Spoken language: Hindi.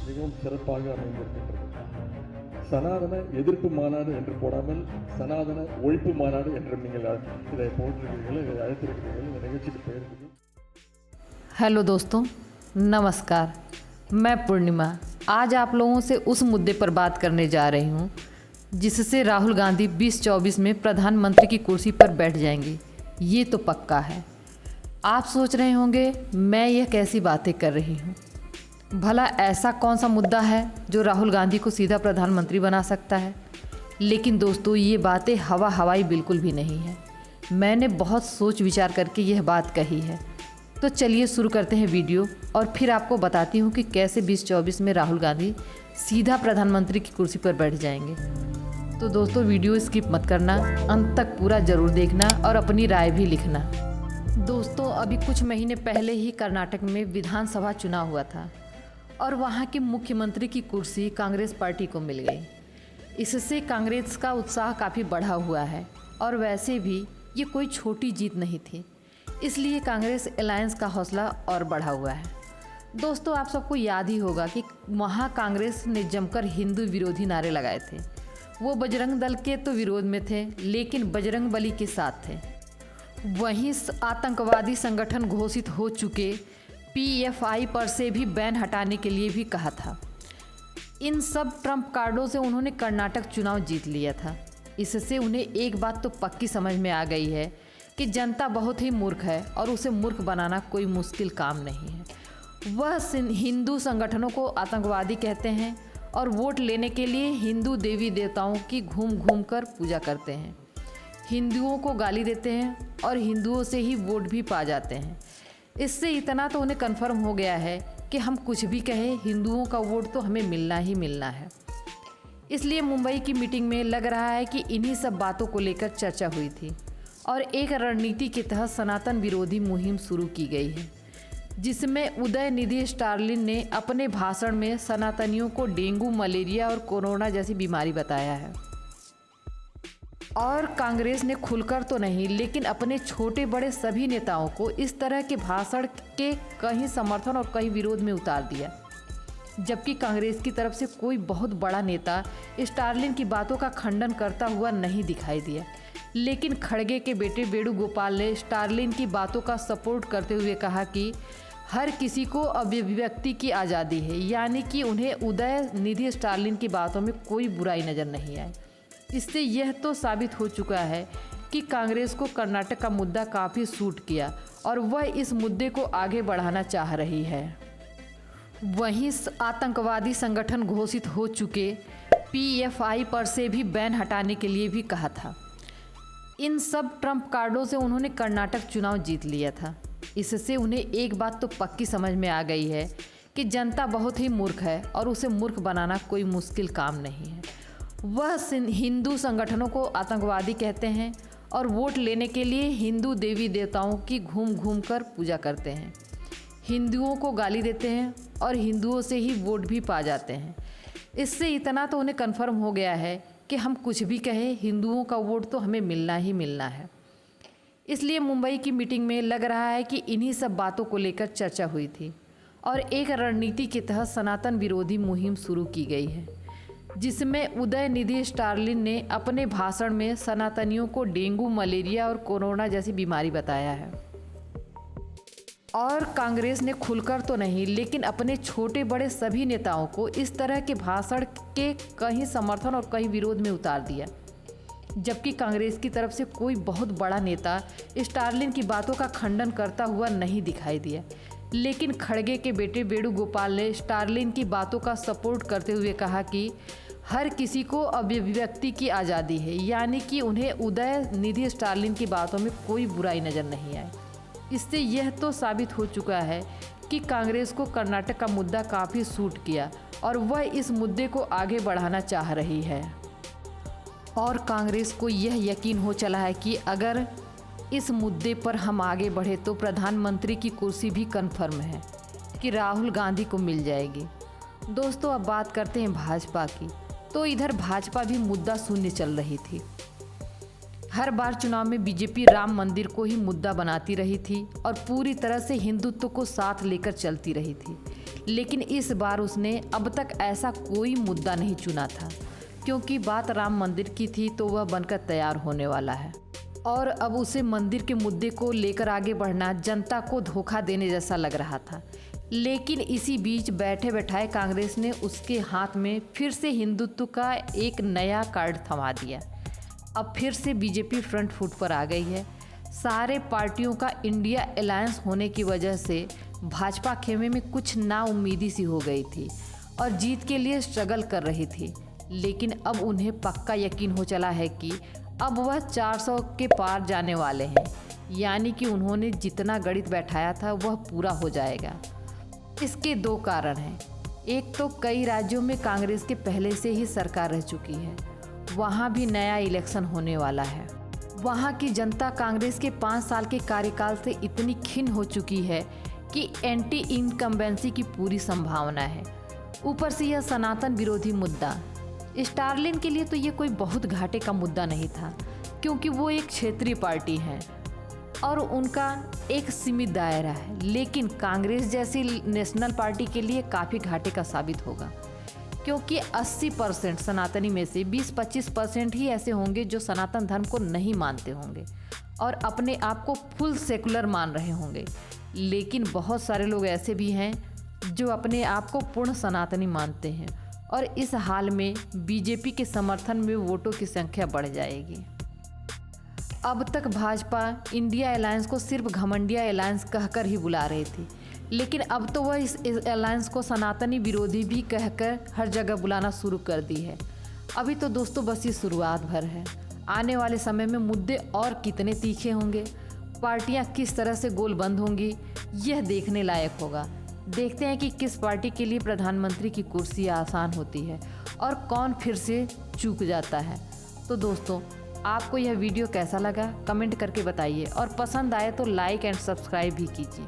மிகவும் சிறப்பாக அமைந்திருக்கின்றது. சனாதன எதிர்ப்பு மாநாடு என்று போடாமல் சனாதன ஒழிப்பு மாநாடு என்று நீங்கள் இதை போட்டிருக்கிறீர்கள், இதை அழைத்திருக்கிறீர்கள். இந்த நிகழ்ச்சிக்கு பெயர் हेलो दोस्तों, नमस्कार। मैं पूर्णिमा आज आप लोगों से उस मुद्दे पर बात करने जा रही हूँ जिससे राहुल गांधी 2024 में प्रधानमंत्री की कुर्सी पर बैठ जाएंगे। ये तो पक्का है। आप सोच रहे होंगे मैं यह कैसी बातें कर रही हूँ। भला ऐसा कौन सा मुद्दा है जो राहुल गांधी को सीधा प्रधानमंत्री बना सकता है। लेकिन दोस्तों, ये बातें हवाई बिल्कुल भी नहीं है। मैंने बहुत सोच विचार करके यह बात कही है। तो चलिए शुरू करते हैं वीडियो और फिर आपको बताती हूँ कि कैसे 2024 में राहुल गांधी सीधा प्रधानमंत्री की कुर्सी पर बैठ जाएंगे। तो दोस्तों, वीडियो स्किप मत करना, अंत तक पूरा ज़रूर देखना और अपनी राय भी लिखना। दोस्तों, अभी कुछ महीने पहले ही कर्नाटक में विधानसभा चुनाव हुआ था और वहाँ की मुख्यमंत्री की कुर्सी कांग्रेस पार्टी को मिल गई। इससे कांग्रेस का उत्साह काफ़ी बढ़ा हुआ है और वैसे भी ये कोई छोटी जीत नहीं थी, इसलिए कांग्रेस अलायंस का हौसला और बढ़ा हुआ है। दोस्तों, आप सबको याद ही होगा कि वहाँ कांग्रेस ने जमकर हिंदू विरोधी नारे लगाए थे। वो बजरंग दल के तो विरोध में थे, लेकिन बजरंग बली के साथ थे। वहीं आतंकवादी संगठन घोषित हो चुके PFI पर से भी बैन हटाने के लिए भी कहा था। इन सब ट्रम्प कार्डों से उन्होंने कर्नाटक चुनाव जीत लिया था। इससे उन्हें एक बात तो पक्की समझ में आ गई है कि जनता बहुत ही मूर्ख है और उसे मूर्ख बनाना कोई मुश्किल काम नहीं है। वह हिंदू संगठनों को आतंकवादी कहते हैं और वोट लेने के लिए हिंदू देवी देवताओं की घूम घूम कर पूजा करते हैं, हिंदुओं को गाली देते हैं और हिंदुओं से ही वोट भी पा जाते हैं। इससे इतना तो उन्हें कन्फर्म हो गया है कि हम कुछ भी कहें, हिंदुओं का वोट तो हमें मिलना ही मिलना है। इसलिए मुंबई की मीटिंग में लग रहा है कि इन्हीं सब बातों को लेकर चर्चा हुई थी और एक रणनीति के तहत सनातन विरोधी मुहिम शुरू की गई है, जिसमें उदयनिधि स्टालिन ने अपने भाषण में सनातनियों को डेंगू, मलेरिया और कोरोना जैसी बीमारी बताया है। और कांग्रेस ने खुलकर तो नहीं, लेकिन अपने छोटे बड़े सभी नेताओं को इस तरह के भाषण के कहीं समर्थन और कहीं विरोध में उतार दिया। जबकि कांग्रेस की तरफ से कोई बहुत बड़ा नेता स्टालिन की बातों का खंडन करता हुआ नहीं दिखाई दिया, लेकिन खड़गे के बेटे वेणुगोपाल ने स्टालिन की बातों का सपोर्ट करते हुए कहा कि हर किसी को अभिव्यक्ति की आज़ादी है, यानी कि उन्हें उदयनिधि स्टालिन की बातों में कोई बुराई नज़र नहीं आई। इससे यह तो साबित हो चुका है कि कांग्रेस को कर्नाटक का मुद्दा काफ़ी सूट किया और वह इस मुद्दे को आगे बढ़ाना चाह रही है। वहीं आतंकवादी संगठन घोषित हो चुके PFI पर से भी बैन हटाने के लिए भी कहा था। इन सब ट्रम्प कार्डों से उन्होंने कर्नाटक चुनाव जीत लिया था। इससे उन्हें एक बात तो पक्की समझ में आ गई है कि जनता बहुत ही मूर्ख है और उसे मूर्ख बनाना कोई मुश्किल काम नहीं है। वह हिंदू संगठनों को आतंकवादी कहते हैं और वोट लेने के लिए हिंदू देवी देवताओं की घूम घूम कर पूजा करते हैं, हिंदुओं को गाली देते हैं और हिंदुओं से ही वोट भी पा जाते हैं। इससे इतना तो उन्हें कन्फर्म हो गया है कि हम कुछ भी कहें, हिंदुओं का वोट तो हमें मिलना ही मिलना है। इसलिए मुंबई की मीटिंग में लग रहा है कि इन्हीं सब बातों को लेकर चर्चा हुई थी और एक रणनीति के तहत सनातन विरोधी मुहिम शुरू की गई है, जिसमें उदयनिधि स्टालिन ने अपने भाषण में सनातनियों को डेंगू, मलेरिया और कोरोना जैसी बीमारी बताया है। और कांग्रेस ने खुलकर तो नहीं, लेकिन अपने छोटे बड़े सभी नेताओं को इस तरह के भाषण के कहीं समर्थन और कहीं विरोध में उतार दिया। जबकि कांग्रेस की तरफ से कोई बहुत बड़ा नेता स्टालिन की बातों का खंडन करता हुआ नहीं दिखाई दिया, लेकिन खड़गे के बेटे वेणुगोपाल ने स्टालिन की बातों का सपोर्ट करते हुए कहा कि हर किसी को अभिव्यक्ति की आज़ादी है, यानी कि उन्हें उदयनिधि स्टालिन की बातों में कोई बुराई नज़र नहीं आई। इससे यह तो साबित हो चुका है कि कांग्रेस को कर्नाटक का मुद्दा काफ़ी सूट किया और वह इस मुद्दे को आगे बढ़ाना चाह रही है। और कांग्रेस को यह यकीन हो चला है कि अगर इस मुद्दे पर हम आगे बढ़े तो प्रधानमंत्री की कुर्सी भी कन्फर्म है कि राहुल गांधी को मिल जाएगी। दोस्तों, अब बात करते हैं भाजपा की। तो इधर भाजपा भी मुद्दा शून्य चल रही थी। हर बार चुनाव में बीजेपी राम मंदिर को ही मुद्दा बनाती रही थी और पूरी तरह से हिंदुत्व को साथ लेकर चलती रही थी, लेकिन इस बार उसने अब तक ऐसा कोई मुद्दा नहीं चुना था, क्योंकि बात राम मंदिर की थी तो वह बनकर तैयार होने वाला है और अब उसे मंदिर के मुद्दे को लेकर आगे बढ़ना जनता को धोखा देने जैसा लग रहा था। लेकिन इसी बीच बैठे बैठाए कांग्रेस ने उसके हाथ में फिर से हिंदुत्व का एक नया कार्ड थमा दिया। अब फिर से बीजेपी फ्रंट फुट पर आ गई है। सारे पार्टियों का इंडिया अलायंस होने की वजह से भाजपा खेमे में कुछ नाउम्मीदी सी हो गई थी और जीत के लिए स्ट्रगल कर रही थी, लेकिन अब उन्हें पक्का यकीन हो चला है कि अब वह 400 के पार जाने वाले हैं, यानी कि उन्होंने जितना गणित बैठाया था वह पूरा हो जाएगा। इसके दो कारण हैं। एक तो कई राज्यों में कांग्रेस के पहले से ही सरकार रह चुकी है, वहाँ भी नया इलेक्शन होने वाला है। वहाँ की जनता कांग्रेस के 5 साल के कार्यकाल से इतनी खिन्न हो चुकी है कि एंटी इनकम्बेंसी की पूरी संभावना है। ऊपर से यह सनातन विरोधी मुद्दा, स्टारलिन के लिए तो ये कोई बहुत घाटे का मुद्दा नहीं था, क्योंकि वो एक क्षेत्रीय पार्टी है और उनका एक सीमित दायरा है, लेकिन कांग्रेस जैसी नेशनल पार्टी के लिए काफ़ी घाटे का साबित होगा, क्योंकि 80% सनातनी में से 20-25% ही ऐसे होंगे जो सनातन धर्म को नहीं मानते होंगे और अपने आप को फुल सेकुलर मान रहे होंगे, लेकिन बहुत सारे लोग ऐसे भी हैं जो अपने आप को पूर्ण सनातनी मानते हैं और इस हाल में बीजेपी के समर्थन में वोटों की संख्या बढ़ जाएगी। अब तक भाजपा इंडिया अलायंस को सिर्फ घमंडिया अलायंस कहकर ही बुला रही थी, लेकिन अब तो वह इस अलायंस को सनातनी विरोधी भी कहकर हर जगह बुलाना शुरू कर दी है। अभी तो दोस्तों बस ये शुरुआत भर है। आने वाले समय में मुद्दे और कितने तीखे होंगे, पार्टियां किस तरह से गोलबंद होंगी, यह देखने लायक होगा। देखते हैं कि किस पार्टी के लिए प्रधानमंत्री की कुर्सी आसान होती है और कौन फिर से चूक जाता है। तो दोस्तों, आपको यह वीडियो कैसा लगा कमेंट करके बताइए और पसंद आए तो लाइक एंड सब्सक्राइब भी कीजिए।